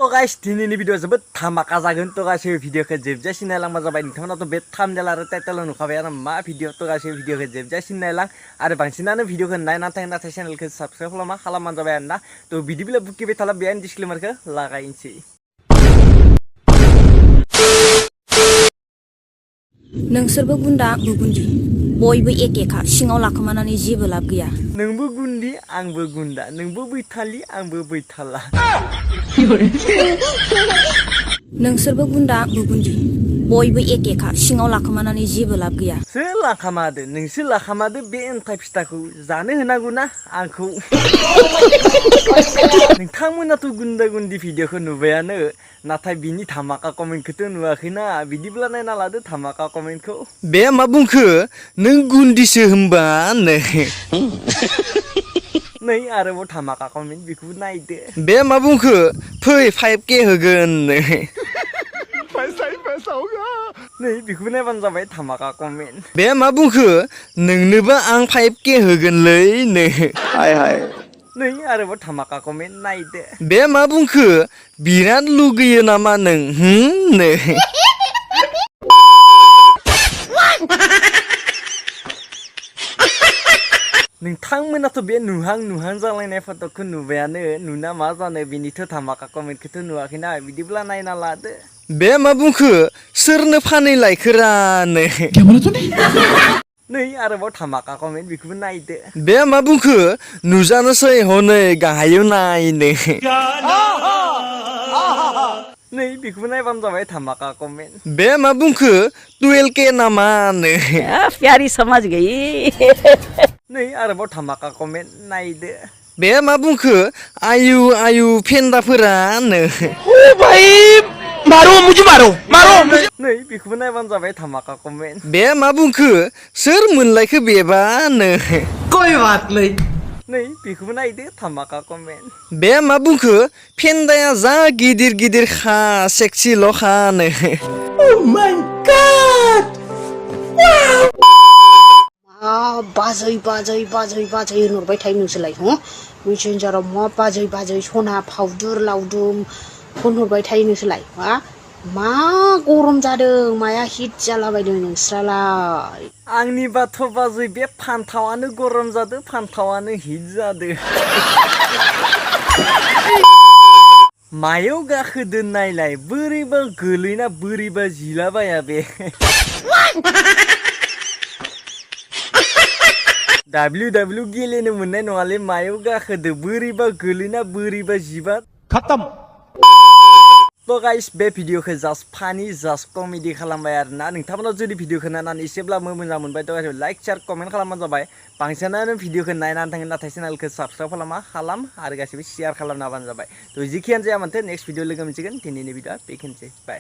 तो गाइस दिनैनि भिडिअ जोबोद धामाका जागोन तो गासैबो भिडिअखौ जोबजासिम नायलांबा जाबाय नोंथांमोनाथ' बे थाम्बनेल आरो टाइटेलाव नुखाबाय आरो मा भिडिअ तो गासैबो भिडिअखौ जोबजासिम नायलां आरो बांसिनानो भिडिअखौ नायना थायो नाथाय चेनेलखौ साबस्क्राइब खालामबानो जाबाय आरोना तो बिदिब्ला बुकिबाय थाला बेहाय डिसक्लेमारखौ लागायनोसै नोंसोरबो गुन्दा आंबो गुन्दि बयबो एखेखा सिङाव लाखोमानानै जेबो लाब गैया नोंबो गुन्दि आंबो गुन्दा नोंबो बैथालि आंबो बैथाला नोंसोरबो गुन्दा आंबो गुन्दि बयबो एखेखा सिङाव लाखोमानानै जेबो लाब गैया सोर लाखामादो नोंसो लाखामादो बे एन्थाइ फिथाखौ जानो होनांगौना आंखौ नोंथांमोनाथ' गुन्दा गुन्दि भिडिअखौ नुबायानो नाथाय बिनि धामाका कमेन्टखौथ' नुवाखैना बिदिब्ला नायना लादो धामाका कमेन्टखौ बे मा बुंखो नों गुन्दिसो होमबा नै आरोबाव धामाका कमेन्ट बेखौबो नायदो बे मा बुंखो फै 5K होगोन नै बेखौबो नायबानो जाबाय धामाका कमेन्ट बे मा बुंखो नोंनोबो आं 5K होगोनलै नै हाय हाय नै आरोबाव धामाका कमेन्ट नायदो बे मा बुंखो बिराद लुगैयो नामा नों नै नोंथांमोनाथ' बे नुहां जालायनाय फट'खौ नुबायानो नुना मा जानो बिनिथ' धामाका कमेन्टखौथ' नुवाखैना बिदिब्ला नायना लादो बे मा बुंखो सोरनो फानै लायखोरा नै आरोबाव धामाका कमेन्ट बेखौबो नायदो बे मा बुंखो नुजानोसै हनै गाहायाव नायनो नै बेखौबो नायबानो जाबाय धामाका कमेन्ट बे मा बुंखो 12K नामा प्यारी समझ गई नै आरोबाव धामाका कमेन्ट नायदो बे मा बुंखो आयु आयु फेन्दाफोरा मारो मुझे मारो नै बेखौबो नायबानो जाबाय धामाका कमेन्ट बे मा बुंखो सोर मोनलायखो बेबा कोई बात नहीं नै बेखौबो नायदो धामाका कमेन्ट बे मा बुंखो फेन्दाया जा गिदिर गिदिर खा सेक्सिल' खा Oh my god बाजै होनहरबाय थायो नोंसोरलाय मेसेन्जाराव मा बाजै सना फावदुर लावदुम होनहरबाय थायो नोंसोरलाय मा गरम जादों माया हिट जालाबायदों नोंस्रालाय आंनि बाथ' बाजै बे फान्थावानो गरम जादों फान्थावानो हिट जादों मायाव गाखोदो नायलाय बोरैबा गोलैना बोरैबा जिलाबाया बे WW गेलेनो मोननाय नङालै मायाव गाखोदो बोरैबा गोलैना बोरैबा जिबा खत्म तो गाइस बे भिडिअखौ जास्ट फानि जास्ट कमेडि खालामबाय आरोना नोंथांमोना जुदि भिडिअखौ नायनानै एसेब्लाबो मोजां मोनबाय तो गाइस लाइक शेयार कमेन्ट खालामबानो जाबाय बांसिनानो भिडिअखौ नायनानै थाङो नाथाय चेनेलखौ साबस्क्राइब खालाम आरो गासिबो शेयार खालामना होबानो जाबाय तो जिखियानो जाया माथो नेक्स्ट भिडिअ लोगो मोनसिगोन दिनैनि भिडिअआ बेखिनिसै बाय